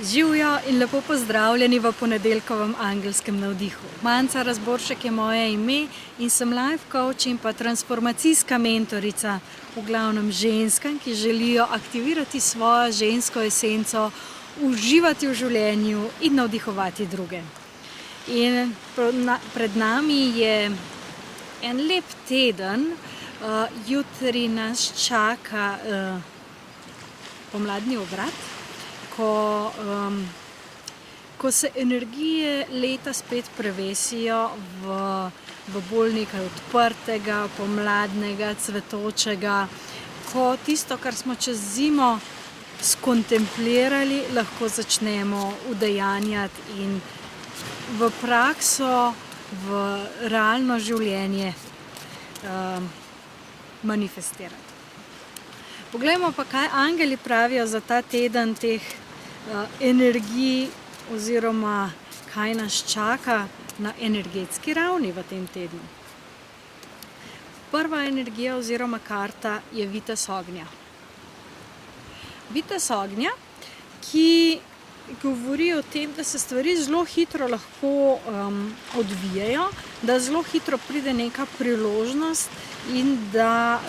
Živjo in lepo pozdravljeni v ponedeljkovem angelskem navdihu. Manca Razboršek je moje ime in sem life coach in pa transformacijska mentorica, v glavnem ženskam, ki želijo aktivirati svojo žensko esenco, uživati v življenju in navdihovati druge. In pred nami je en lep teden, jutri nas čaka pomladni obrat, ko se energije leta spet prevesijo v bolj nekaj odprtega, pomladnega, cvetočega, ko tisto, kar smo čez zimo skontemplirali, lahko začnemo udejanjati in v prakso, v realno življenje manifestirati. Poglejmo pa, kaj angeli pravijo za ta teden teh energij oziroma kaj nas čaka na energetski ravni v tem tednu. Prva energija oziroma karta je vitez ognja. Vitez ognja, ki govori o tem, da se stvari zelo hitro lahko odvijajo, da zelo hitro pride neka priložnost in da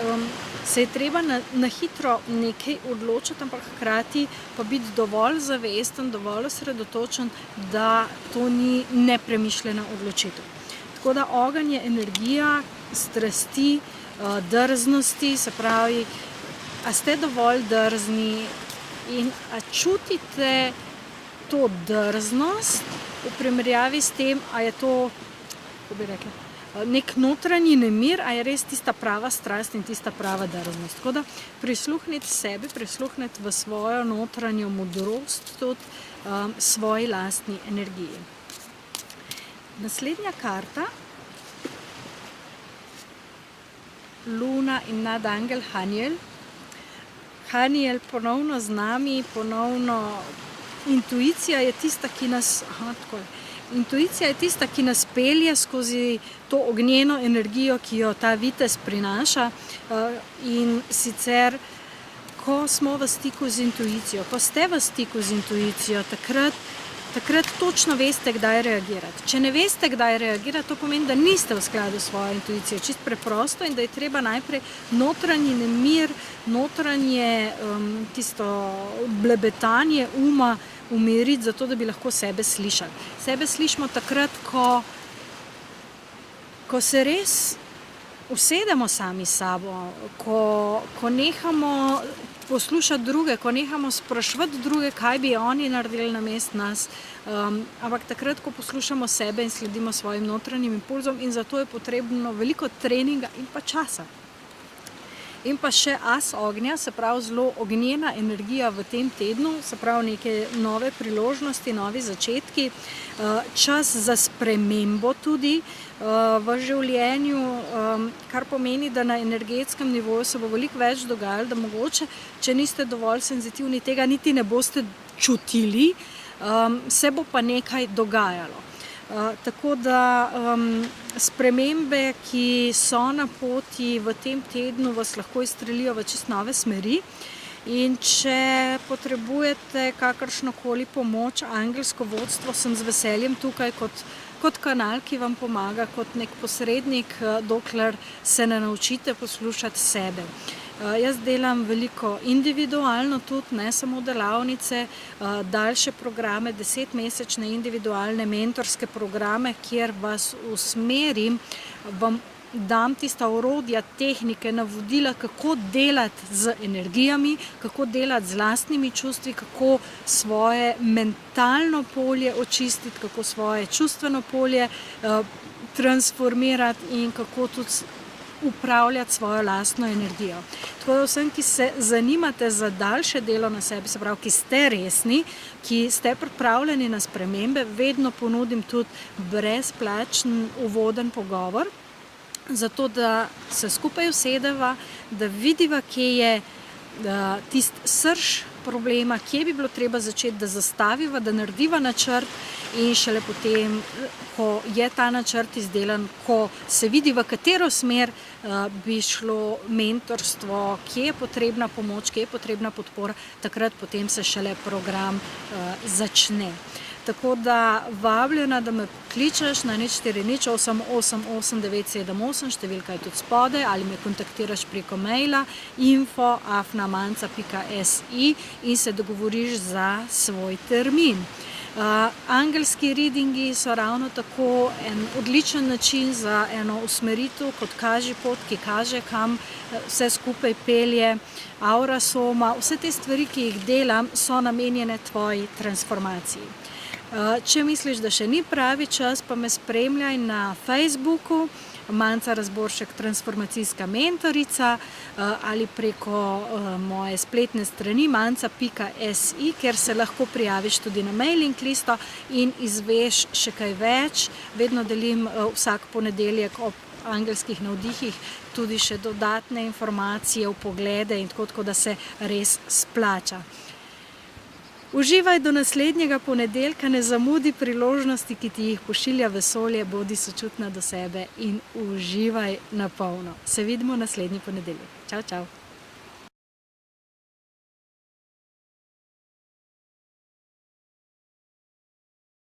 se je treba na hitro nekaj odločiti, ampak hkrati pa biti dovolj zavesten, dovolj osredotočen, da to ni nepremišljena odločitev. Tako da ogenj je energija strasti, drznosti, se pravi, a ste dovolj drzni in a čutite to drznost v primerjavi s tem, a je to, kako bi rekla, nek notranji nemir, a je res tista prava strast in tista prava drznost. Tako da prisluhnite sebi, prisluhnite v svojo notranjo modrost, tudi svoji lastni energiji. Naslednja karta, Luna in nadangel Haniel. Haniel ponovno z nami, ponovno intuicija je tista, ki nas pelje skozi to ognjeno energijo, ki jo ta vitez prinaša. In sicer, ko smo v stiku z intuicijo, ko ste v stiku z intuicijo, takrat točno veste, kdaj reagirati. Če ne veste, kdaj reagirati, to pomeni, da niste v skladu s svojo intuicijo. Čisto preprosto in da je treba najprej notranji nemir, notranje tisto blebetanje uma umiriti, zato da bi lahko sebe slišali. Sebe slišimo takrat, ko se res usedemo sami s sabo, ko nehamo poslušati druge, ko nehamo spraševati druge, kaj bi oni naredili namesto nas, ampak takrat, ko poslušamo sebe in sledimo svojim notranjim impulzom, in zato je potrebno veliko treninga in pa časa. In pa še as ognja, se pravi zelo ognjena energija v tem tednu, se pravi neke nove priložnosti, novi začetki, čas za spremembo tudi v življenju, kar pomeni, da na energetskem nivoju se bo veliko več dogajalo, da mogoče, če niste dovolj senzitivni, tega niti ne boste čutili, se bo pa nekaj dogajalo. Tako da spremembe, ki so na poti v tem tednu, vas lahko izstrelijo v čisto nove smeri. In če potrebujete kakršnokoli pomoč, angelsko vodstvo, sem z veseljem tukaj kot kanal, ki vam pomaga, kot nek posrednik, dokler se ne naučite poslušati sebe. Jaz delam veliko individualno tudi, ne samo delavnice, daljše programe, 10-mesečne individualne mentorske programe, kjer vas usmerim, vam dam tista orodja, tehnike, navodila, kako delati z energijami, kako delati z lastnimi čustvi, kako svoje mentalno polje očistiti, kako svoje čustveno polje transformirati in kako tudi upravljati svojo lastno energijo. Tako da vsem, ki se zanimate za daljše delo na sebi, se pravi, ki ste resni, ki ste pripravljeni na spremembe, vedno ponudim tudi brezplačen uvoden pogovor, zato da se skupaj usedeva, da vidiva, kje je tisti srž problema, kje bi bilo treba začeti, da zastaviva, da narediva načrt in šele potem, ko je ta načrt izdelan, ko se vidi, v katero smer bi šlo mentorstvo, kje je potrebna pomoč, kje je potrebna podpora, takrat potem se šele program začne. Tako da vabljena, da me kličeš na 040 888 978, številka je tudi spodaj, ali me kontaktiraš preko maila info@manca.si in se dogovoriš za svoj termin. Angelski readingi so ravno tako en odličen način za eno usmeritev, kot kaže pot, ki kaže, kam vse skupaj pelje. Aura soma, vse te stvari, ki jih delam, so namenjene tvoji transformaciji. Če misliš, da še ni pravi čas, pa me spremljaj na Facebooku, Manca Razboršek, transformacijska mentorica, ali preko moje spletne strani manca.si, kjer se lahko prijaviš tudi na mailing listo in izveš še kaj več. Vedno delim vsak ponedeljek ob angelskih navdihih tudi še dodatne informacije, vpoglede in tako, da se res splača. Uživaj do naslednjega ponedeljka, ne zamudi priložnosti, ki ti jih pošilja vesolje, bodi sočutna do sebe in uživaj na polno. Se vidimo naslednji ponedeljek. Čau, čau.